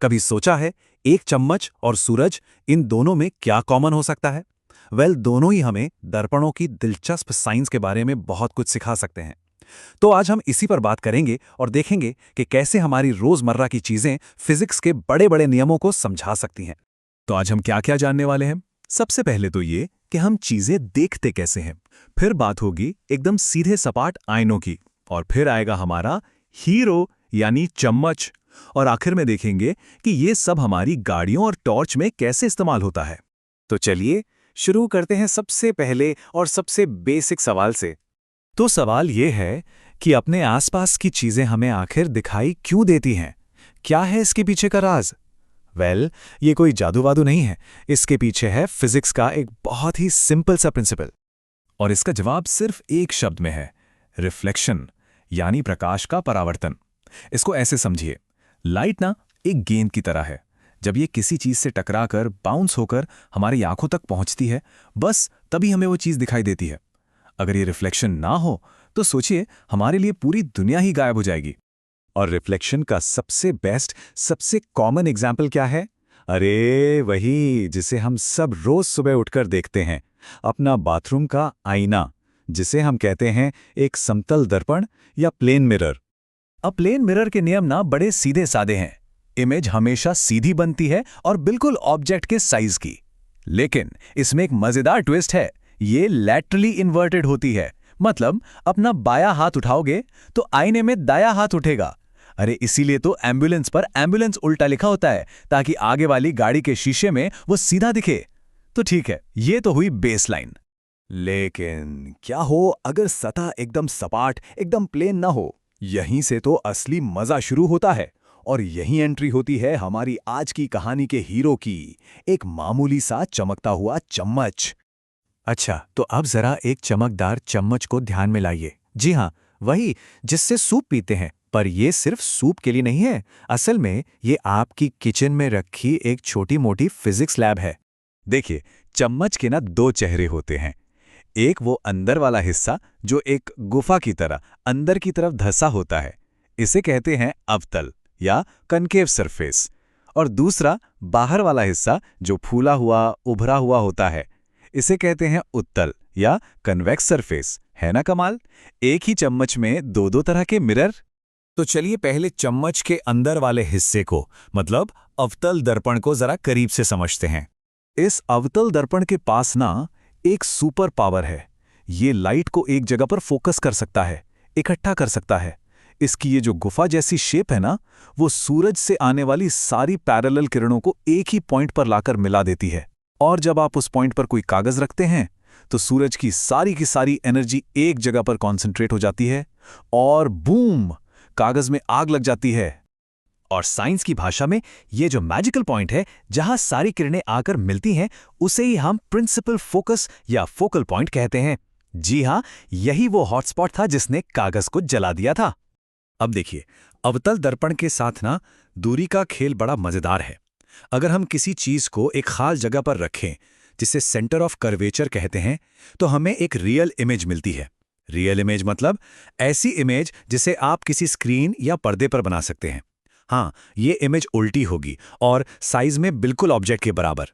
कभी सोचा है एक चम्मच और सूरज, इन दोनों में क्या कॉमन हो सकता है? दोनों ही हमें दर्पणों की दिलचस्प साइंस के बारे में बहुत कुछ सिखा सकते हैं। तो आज हम इसी पर बात करेंगे और देखेंगे कि कैसे हमारी रोजमर्रा की चीजें फिजिक्स के बड़े बड़े नियमों को समझा सकती हैं। तो आज हम क्या क्या जानने वाले हैं? सबसे पहले तो ये कि हम चीजें देखते कैसे हैं। फिर बात होगी एकदम सीधे सपाट आईनों की। और फिर आएगा हमारा हीरो यानी चम्मच। और आखिर में देखेंगे कि ये सब हमारी गाड़ियों और टॉर्च में कैसे इस्तेमाल होता है। तो चलिए शुरू करते हैं सबसे पहले और सबसे बेसिक सवाल से। तो सवाल ये है कि अपने आसपास की चीजें हमें आखिर दिखाई क्यों देती हैं? क्या है इसके पीछे का राज? ये कोई जादू वादू नहीं है। इसके पीछे है फिजिक्स का एक बहुत ही सिंपल सा प्रिंसिपल। और इसका जवाब सिर्फ एक शब्द में है, रिफ्लेक्शन, यानी प्रकाश का परावर्तन। इसको ऐसे समझिए, लाइट ना एक गेंद की तरह है। जब ये किसी चीज से टकराकर बाउंस होकर हमारी आंखों तक पहुंचती है, बस तभी हमें वो चीज दिखाई देती है। अगर ये रिफ्लेक्शन ना हो तो सोचिए, हमारे लिए पूरी दुनिया ही गायब हो जाएगी। और रिफ्लेक्शन का सबसे बेस्ट, सबसे कॉमन एग्जाम्पल क्या है? अरे वही जिसे हम सब रोज सुबह उठकर देखते हैं, अपना बाथरूम का आईना, जिसे हम कहते हैं एक समतल दर्पण या प्लेन मिरर। अब प्लेन मिरर के नियम ना बड़े सीधे सादे हैं। इमेज हमेशा सीधी बनती है और बिल्कुल ऑब्जेक्ट के साइज की। लेकिन इसमें एक मजेदार ट्विस्ट है, ये लैटरली इन्वर्टेड होती है। मतलब अपना बायां हाथ उठाओगे तो आईने में दायां हाथ उठेगा। अरे इसीलिए तो एम्बुलेंस पर एम्बुलेंस उल्टा लिखा होता है, ताकि आगे वाली गाड़ी के शीशे में वो सीधा दिखे। तो ठीक है, ये तो हुई बेसलाइन। लेकिन क्या हो अगर सतह एकदम सपाट, एकदम प्लेन ना हो? यहीं से तो असली मजा शुरू होता है। और यही एंट्री होती है हमारी आज की कहानी के हीरो की, एक मामूली सा चमकता हुआ चम्मच। अच्छा, तो अब जरा एक चमकदार चम्मच को ध्यान में लाइए। जी हाँ, वही जिससे सूप पीते हैं। पर ये सिर्फ सूप के लिए नहीं है। असल में ये आपकी किचन में रखी एक छोटी मोटी फिजिक्स लैब है। देखिए, चम्मच के ना दो चेहरे होते हैं। एक वो अंदर वाला हिस्सा जो एक गुफा की तरह अंदर की तरफ धंसा होता है, इसे कहते हैं अवतल या कनकेव सरफेस। और दूसरा बाहर वाला हिस्सा जो फूला हुआ, उभरा हुआ होता है, इसे कहते हैं उत्तल या कन्वेक्स सरफेस। है ना कमाल? एक ही चम्मच में दो दो तरह के मिरर। तो चलिए पहले चम्मच के अंदर वाले हिस्से को, मतलब अवतल दर्पण को जरा करीब से समझते हैं। इस अवतल दर्पण के पास ना एक सुपर पावर है। ये लाइट को एक जगह पर फोकस कर सकता है, इकट्ठा कर सकता है। इसकी ये जो गुफा जैसी शेप है ना, वो सूरज से आने वाली सारी पैरेलल किरणों को एक ही पॉइंट पर लाकर मिला देती है। और जब आप उस पॉइंट पर कोई कागज रखते हैं तो सूरज की सारी एनर्जी एक जगह पर कॉन्सेंट्रेट हो जाती है और बूम, कागज में आग लग जाती है। और साइंस की भाषा में ये जो मैजिकल पॉइंट है जहां सारी किरणें आकर मिलती हैं, उसे ही हम प्रिंसिपल फोकस या फोकल पॉइंट कहते हैं। जी हां, यही वो हॉटस्पॉट था जिसने कागज को जला दिया था। अब देखिए, अवतल दर्पण के साथ ना दूरी का खेल बड़ा मजेदार है। अगर हम किसी चीज को एक खास जगह पर रखें, जिसे सेंटर ऑफ कर्वेचर कहते हैं, तो हमें एक रियल इमेज मिलती है। रियल इमेज मतलब ऐसी इमेज जिसे आप किसी स्क्रीन या पर्दे पर बना सकते हैं। हाँ, ये इमेज उल्टी होगी और साइज में बिल्कुल ऑब्जेक्ट के बराबर।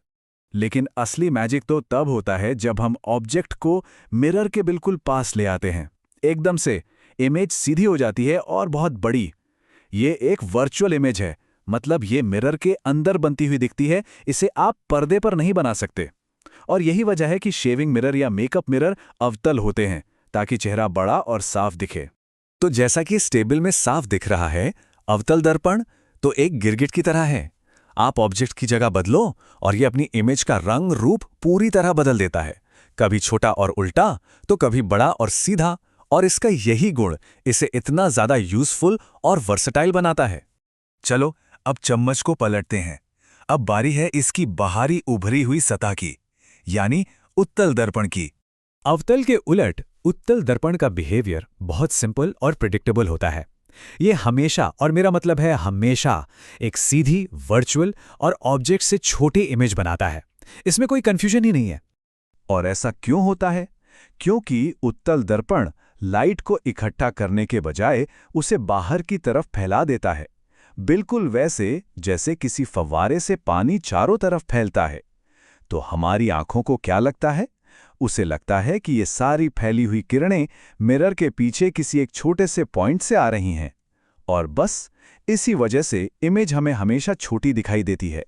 लेकिन असली मैजिक तो तब होता है जब हम ऑब्जेक्ट को मिरर के बिल्कुल पास ले आते हैं। एकदम से इमेज सीधी हो जाती है और बहुत बड़ी। ये एक वर्चुअल इमेज है, मतलब ये मिरर के अंदर बनती हुई दिखती है। इसे आप पर्दे पर नहीं बना सकते। और यही वजह है कि शेविंग मिरर या मेकअप मिरर अवतल होते हैं, ताकि चेहरा बड़ा और साफ दिखे। तो जैसा कि इस टेबल में साफ दिख रहा है, अवतल दर्पण तो एक गिरगिट की तरह है। आप ऑब्जेक्ट की जगह बदलो और ये अपनी इमेज का रंग रूप पूरी तरह बदल देता है। कभी छोटा और उल्टा, तो कभी बड़ा और सीधा। और इसका यही गुण इसे इतना ज्यादा यूजफुल और वर्सेटाइल बनाता है। चलो अब चम्मच को पलटते हैं। अब बारी है इसकी बाहरी उभरी हुई सतह की, यानी उत्तल दर्पण की। अवतल के उलट उत्तल दर्पण का बिहेवियर बहुत सिंपल और प्रिडिक्टेबल होता है। ये हमेशा, और मेरा मतलब है हमेशा, एक सीधी, वर्चुअल और ऑब्जेक्ट से छोटी इमेज बनाता है। इसमें कोई कंफ्यूजन ही नहीं है। और ऐसा क्यों होता है? क्योंकि उत्तल दर्पण लाइट को इकट्ठा करने के बजाय उसे बाहर की तरफ फैला देता है। बिल्कुल वैसे जैसे किसी फव्वारे से पानी चारों तरफ फैलता है। तो हमारी आंखों को क्या लगता है? उसे लगता है कि ये सारी फैली हुई किरणें मिरर के पीछे किसी एक छोटे से पॉइंट से आ रही हैं। और बस इसी वजह से इमेज हमें हमेशा छोटी दिखाई देती है।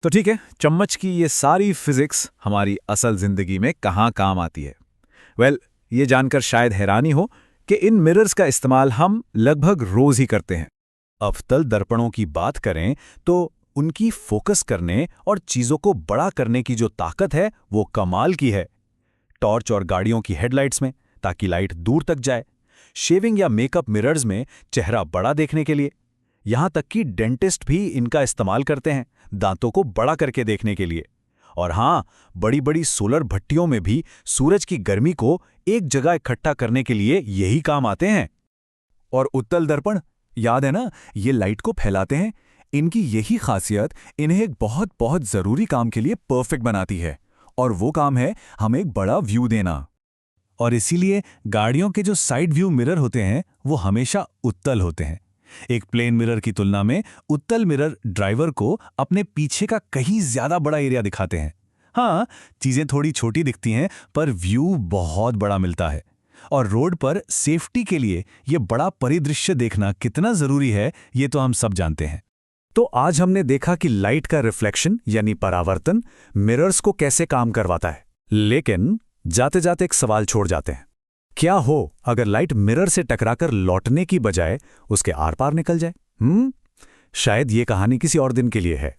तो ठीक है, चम्मच की ये सारी फिजिक्स हमारी असल जिंदगी में कहाँ काम आती है? ये जानकर शायद हैरानी हो कि इन मिरर्स का इस्तेमाल हम लगभग रोज ही करते हैं। अवतल दर्पणों की बात करें तो उनकी फोकस करने और चीजों को बड़ा करने की जो ताकत है वो कमाल की है। टॉर्च और गाड़ियों की हेडलाइट्स में, ताकि लाइट दूर तक जाए। शेविंग या मेकअप मिरर्स में चेहरा बड़ा देखने के लिए। यहां तक कि डेंटिस्ट भी इनका इस्तेमाल करते हैं, दांतों को बड़ा करके देखने के लिए। और हाँ, बड़ी बड़ी सोलर भट्टियों में भी सूरज की गर्मी को एक जगह इकट्ठा करने के लिए यही काम आते हैं। और उत्तल दर्पण, याद है ना, ये लाइट को फैलाते हैं। इनकी यही खासियत इन्हें एक बहुत बहुत जरूरी काम के लिए परफेक्ट बनाती है, और वो काम है हमें एक बड़ा व्यू देना। और इसीलिए गाड़ियों के जो साइड व्यू मिरर होते हैं वो हमेशा उत्तल होते हैं। एक प्लेन मिरर की तुलना में उत्तल मिरर ड्राइवर को अपने पीछे का कहीं ज्यादा बड़ा एरिया दिखाते हैं। हाँ, चीजें थोड़ी छोटी दिखती हैं, पर व्यू बहुत बड़ा मिलता है। और रोड पर सेफ्टी के लिए ये बड़ा परिदृश्य देखना कितना जरूरी है, ये तो हम सब जानते हैं। तो आज हमने देखा कि लाइट का रिफ्लेक्शन यानी परावर्तन मिरर्स को कैसे काम करवाता है। लेकिन जाते जाते एक सवाल छोड़ जाते हैं। क्या हो अगर लाइट मिरर से टकराकर लौटने की बजाय उसके आर पार निकल जाए? शायद ये कहानी किसी और दिन के लिए है।